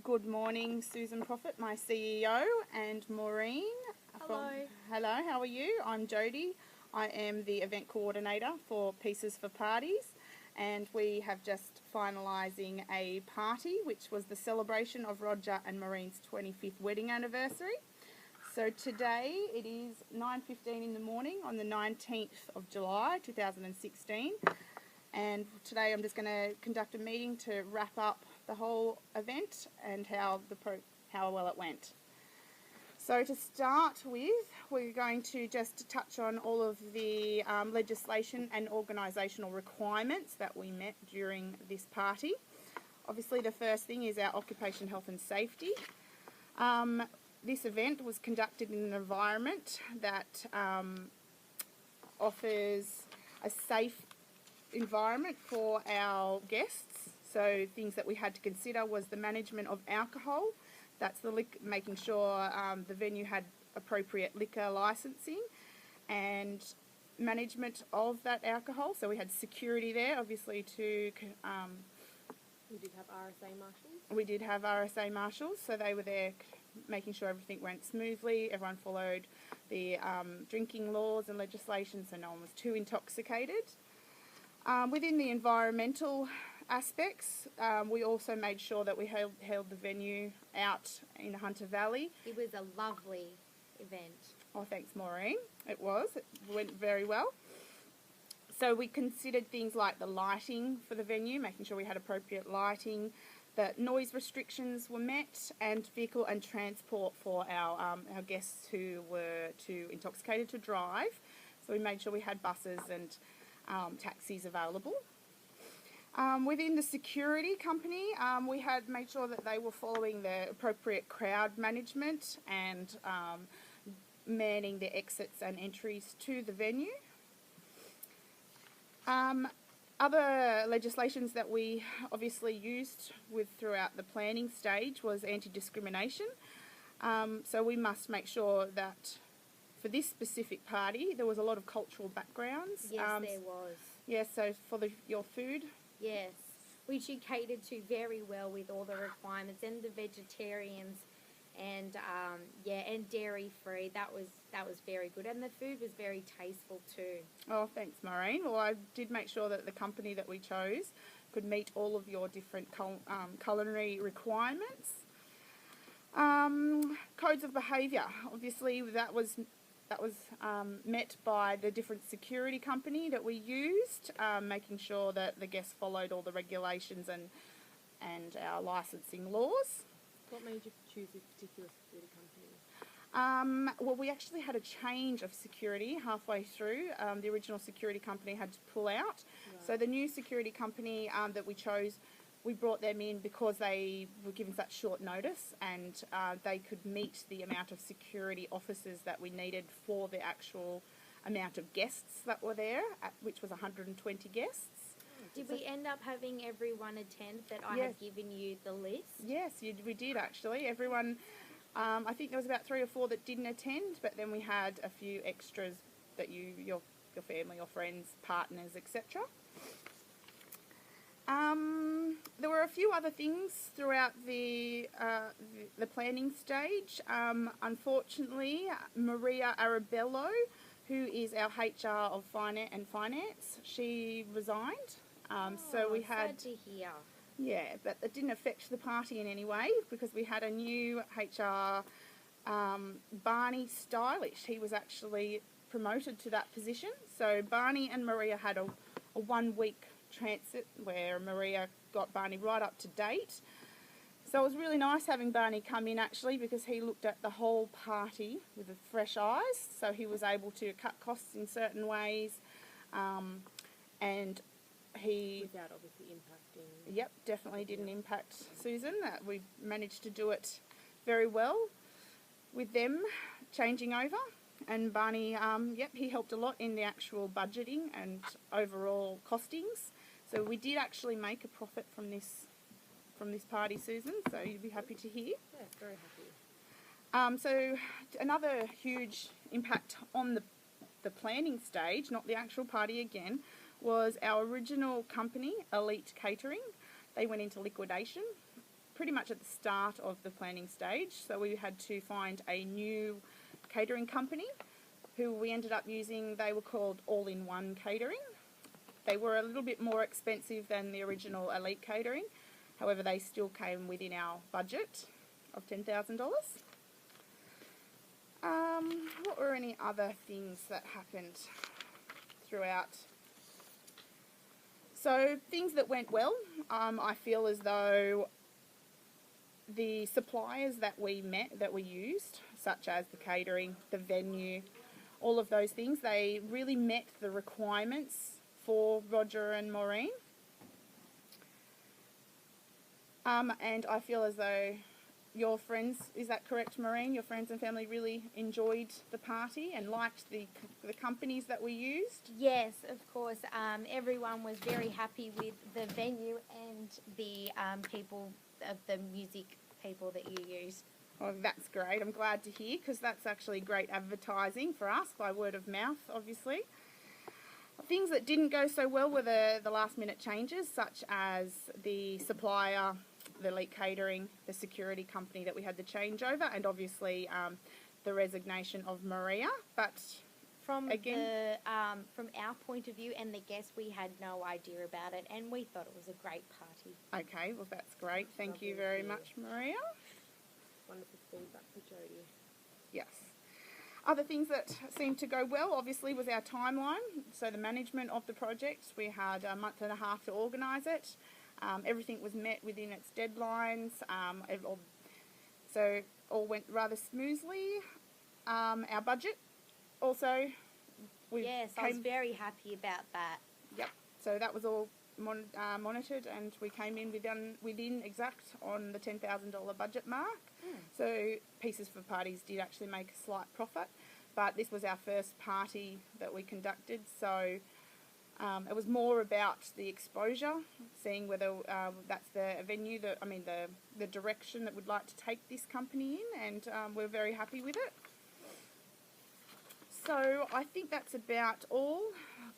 Good morning, Susan Prophet, my CEO, and Maureen. Hello. Hello, how are you? I'm Jodie. I am the event coordinator for Pieces for Parties, and we have just finalising a party which was the celebration of Rodger and Maureen's 25th wedding anniversary. So today it is 9:15 in the morning on the 19th of July 2016, and today I'm just going to conduct a meeting to wrap up the whole event and how well it went. So to start with, we're going to just touch on all of the legislation and organisational requirements that we met during this party. Obviously the first thing is our occupation health and safety. This event was conducted in an environment that offers a safe environment for our guests. So things that we had to consider was the management of alcohol. That's making sure the venue had appropriate liquor licensing and management of that alcohol. So we had security there, obviously, to... We did have RSA marshals. We did have RSA marshals, so they were there making sure everything went smoothly. Everyone followed the drinking laws and legislation, so no one was too intoxicated. Within the environmental aspects, we also made sure that we held the venue out in Hunter Valley. It was a lovely event. Oh, thanks, Maureen. It went very well. So we considered things like the lighting for the venue, making sure we had appropriate lighting, that noise restrictions were met, and vehicle and transport for our guests who were too intoxicated to drive. So we made sure we had buses and taxis available. Within the security company, we had made sure that they were following the appropriate crowd management and manning the exits and entries to the venue. Other legislations that we obviously used throughout the planning stage was anti-discrimination. So we must make sure that for this specific party, there was a lot of cultural backgrounds. Yes, there was. Yes, so for your food. Yes, which you catered to very well with all the requirements, and the vegetarians, and and dairy free. That was very good, and the food was very tasteful too. Oh, thanks, Maureen. Well, I did make sure that the company that we chose could meet all of your different culinary requirements. Codes of behaviour. Obviously, that was met by the different security company that we used, making sure that the guests followed all the regulations and our licensing laws. What made you choose this particular security company? Well, we actually had a change of security halfway through. The original security company had to pull out. Right. So the new security company that we chose, we brought them in because they were given such short notice, and they could meet the amount of security officers that we needed for the actual amount of guests that were there, which was 120 guests. Did we end up having everyone attend that I Yes. had given you the list? Yes, we did actually. Everyone, I think there was about 3 or 4 that didn't attend, but then we had a few extras that your family or friends, partners, etc. There were a few other things throughout the planning stage. Unfortunately, Maria Arabello, who is our HR of finance, she resigned. So we had... Sad to hear. Yeah, but it didn't affect the party in any way because we had a new HR, Barney Stylish. He was actually promoted to that position. So Barney and Maria had a 1-week transit where Maria got Barney right up to date. So it was really nice having Barney come in actually, because he looked at the whole party with fresh eyes. So he was able to cut costs in certain ways, and he... Without obviously impacting... Yep, definitely didn't impact Susan. We managed to do it very well with them changing over. And Barney, he helped a lot in the actual budgeting and overall costings. So we did actually make a profit from this party, Susan, so you'd be happy to hear. Yeah, very happy. So another huge impact on the planning stage, not the actual party again, was our original company, Elite Catering. They went into liquidation. pretty much at the start of the planning stage. So we had to find a new catering company who we ended up using. They were called All-in-One Catering. They were a little bit more expensive than the original Elite Catering. However, they still came within our budget of $10,000. What were any other things that happened throughout? So things that went well, I feel as though the suppliers that we used, such as the catering, the venue, all of those things, they really met the requirements for Rodger and Maureen. And I feel as though your friends, is that correct, Maureen? Your friends and family really enjoyed the party and liked the companies that we used? Yes, of course. Everyone was very happy with the venue and the people, the music people that you used. Oh, that's great. I'm glad to hear, because that's actually great advertising for us by word of mouth, obviously. Things that didn't go so well were the last minute changes, such as the supplier, the Elite Catering, the security company that we had to change over, and obviously the resignation of Maria. But from again, from our point of view and the guests, we had no idea about it, and we thought it was a great party. Okay, well that's great. Thank you very much, Maria. Wonderful feedback for Jodie. Yes. Other things that seemed to go well, obviously, was our timeline. So the management of the project, we had a month and a half to organise it. Everything was met within its deadlines. So all went rather smoothly. Our budget also. Yes, I was very happy about that. Yep. So that was all monitored, and we came in within exact on the $10,000 budget mark. So Pieces for Parties did actually make a slight profit, but this was our first party that we conducted, so it was more about the exposure, seeing whether that's the venue, the direction that we'd like to take this company in, and we're very happy with it. So I think that's about all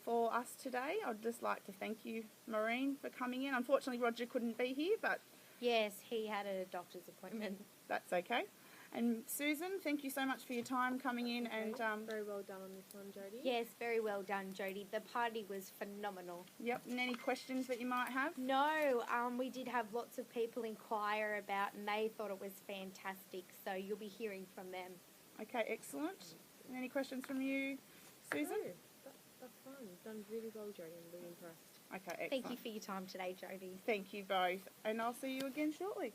for us today. I'd just like to thank you, Maureen, for coming in. Unfortunately, Rodger couldn't be here, but yes, he had a doctor's appointment. That's okay. And Susan, thank you so much for your time coming in. Okay. And very well done on this one, Jodie. Yes, very well done, Jodie. The party was phenomenal. Yep. And any questions that you might have? No, we did have lots of people inquire about, and they thought it was fantastic. So you'll be hearing from them. Okay, excellent. And any questions from you, Susan? No, that's fine. You've done really well, Jodie. I'm really impressed. Okay, excellent. Thank you for your time today, Jodie. Thank you both. And I'll see you again shortly.